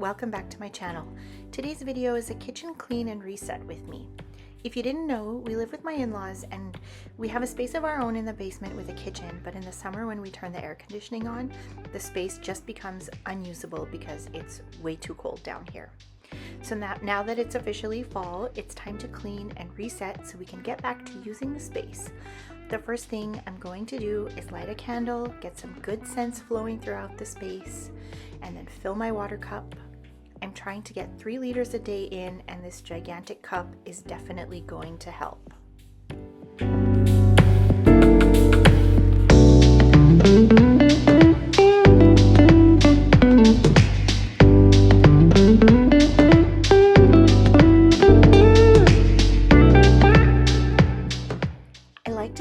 welcome back to my channel. Today's video is a kitchen clean and reset with me. If you didn't know, we live with my in-laws and we have a space of our own in the basement with a kitchen, but in the summer when we turn the air conditioning on, the space just becomes unusable because it's way too cold down here. So now that it's officially fall, it's time to clean and reset so we can get back to using the space. The first thing I'm going to do is light a candle, get some good scents flowing throughout the space, and then fill my water cup. I'm trying to get 3 liters a day in, and this gigantic cup is definitely going to help.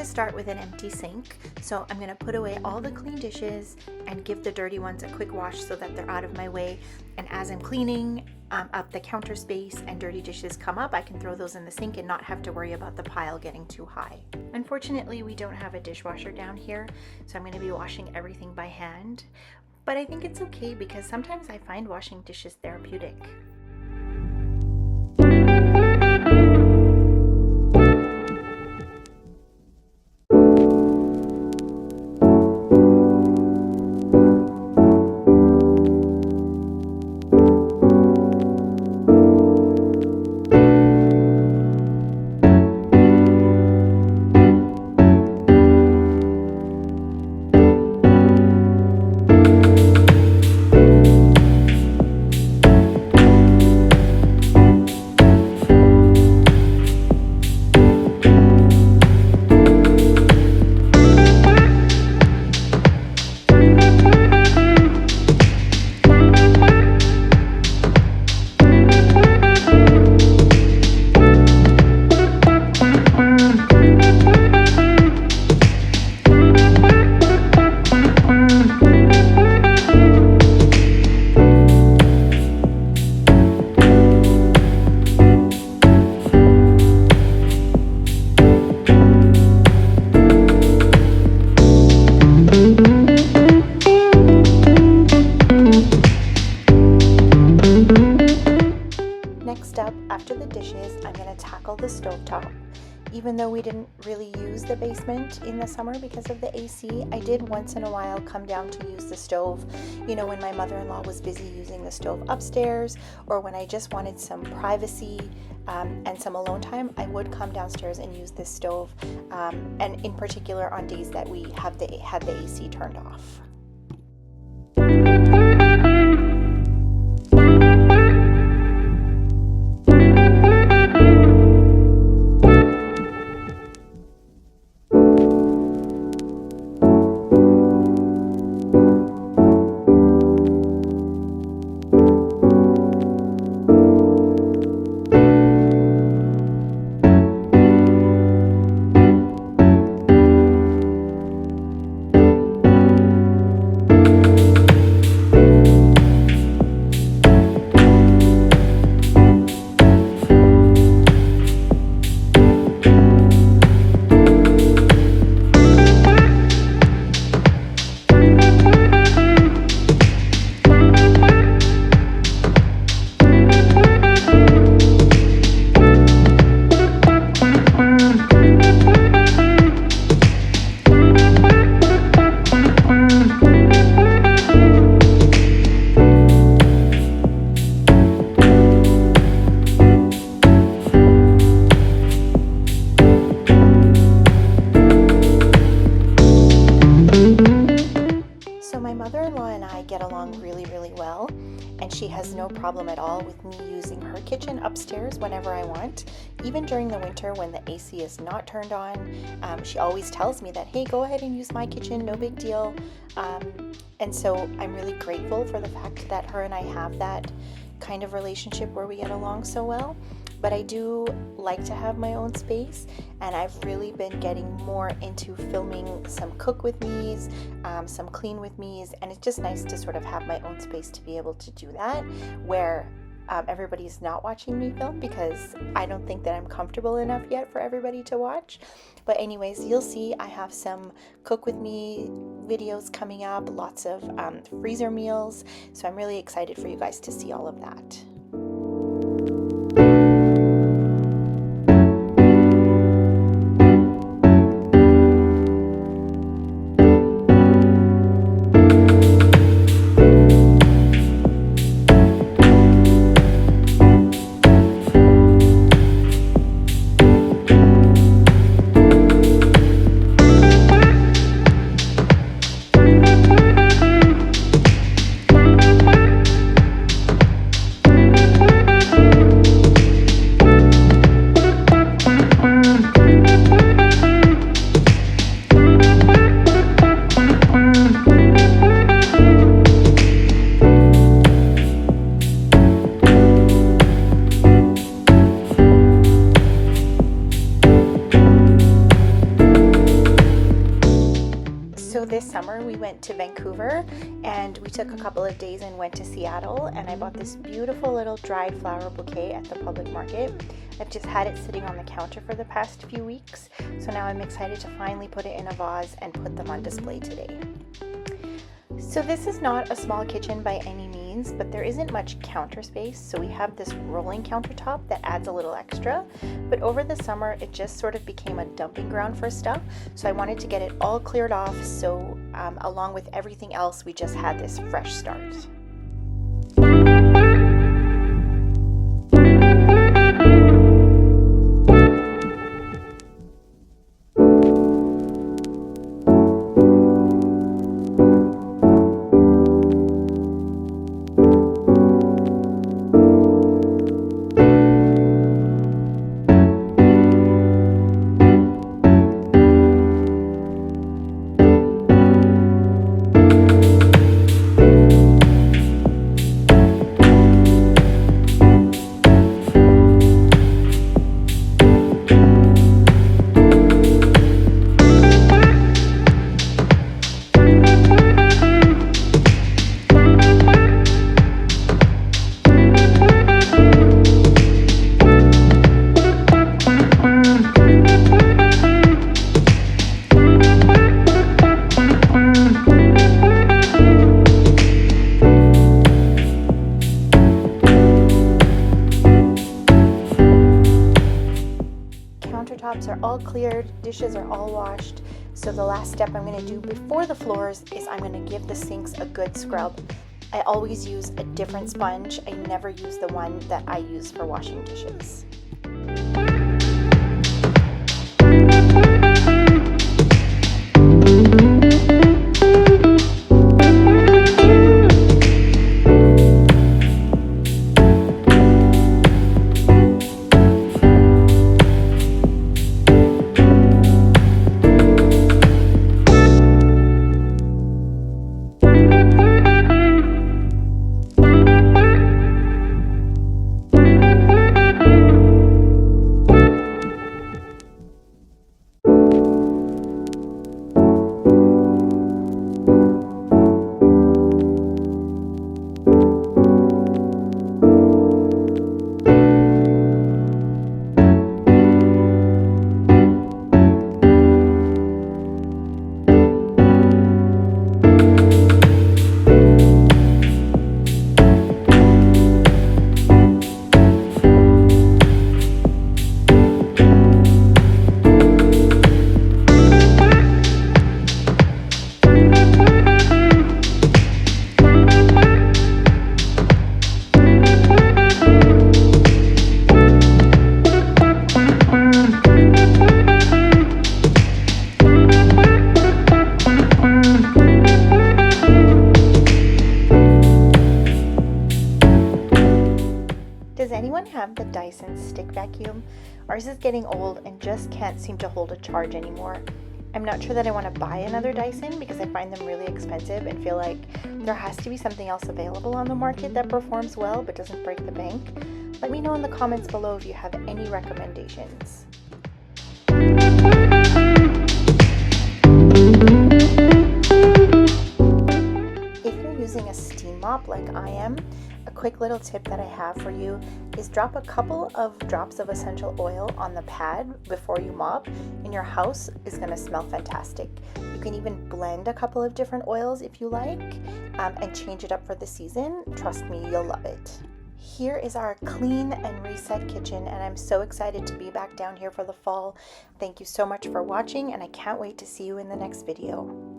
Start with an empty sink, so I'm going to put away all the clean dishes and give the dirty ones a quick wash so that they're out of my way. And as I'm cleaning up the counter space and dirty dishes come up, I can throw those in the sink and not have to worry about the pile getting too high. Unfortunately, we don't have a dishwasher down here, so I'm going to be washing everything by hand, but I think it's okay because sometimes I find washing dishes therapeutic. After the dishes, I'm going to tackle the stovetop. Even though we didn't really use the basement in the summer because of the AC, I did once in a while come down to use the stove, you know, when my mother-in-law was busy using the stove upstairs, or when I just wanted some privacy and some alone time, I would come downstairs and use this stove, and in particular on days that we had the AC turned off. Get along really well, and she has no problem at all with me using her kitchen upstairs whenever I want. Even during the winter when the AC is not turned on, she always tells me that, hey, go ahead and use my kitchen, no big deal. And so I'm really grateful for the fact that her and I have that kind of relationship where we get along so well. But I do like to have my own space, and I've really been getting more into filming some cook with me's, some clean with me's, and it's just nice to sort of have my own space to be able to do that, where everybody's not watching me film, because I don't think that I'm comfortable enough yet for everybody to watch. But anyways, you'll see I have some cook with me videos coming up, lots of freezer meals, so I'm really excited for you guys to see all of that. So this summer we went to Vancouver and we took a couple of days and went to Seattle, and I bought this beautiful little dried flower bouquet at the public market. I've just had it sitting on the counter for the past few weeks, so now I'm excited to finally put it in a vase and put them on display today. So this is not a small kitchen by any means, but there isn't much counter space, so we have this rolling countertop that adds a little extra. But over the summer it just sort of became a dumping ground for stuff, so I wanted to get it all cleared off, so along with everything else we just had this fresh start. Countertops are all cleared, dishes are all washed, so the last step I'm going to do before the floors is I'm going to give the sinks a good scrub. I always use a different sponge. I never use the one that I use for washing dishes. Does anyone have the Dyson stick vacuum? Ours is getting old and just can't seem to hold a charge anymore. I'm not sure that I want to buy another Dyson because I find them really expensive and feel like there has to be something else available on the market that performs well but doesn't break the bank. Let me know in the comments below if you have any recommendations. If you're using a steam mop, mop like I am, a quick little tip that I have for you is drop a couple of drops of essential oil on the pad before you mop, and your house is going to smell fantastic. You can even blend a couple of different oils if you like, and change it up for the season. Trust me, you'll love it. Here is our clean and reset kitchen, and I'm so excited to be back down here for the fall. Thank you so much for watching, and I can't wait to see you in the next video.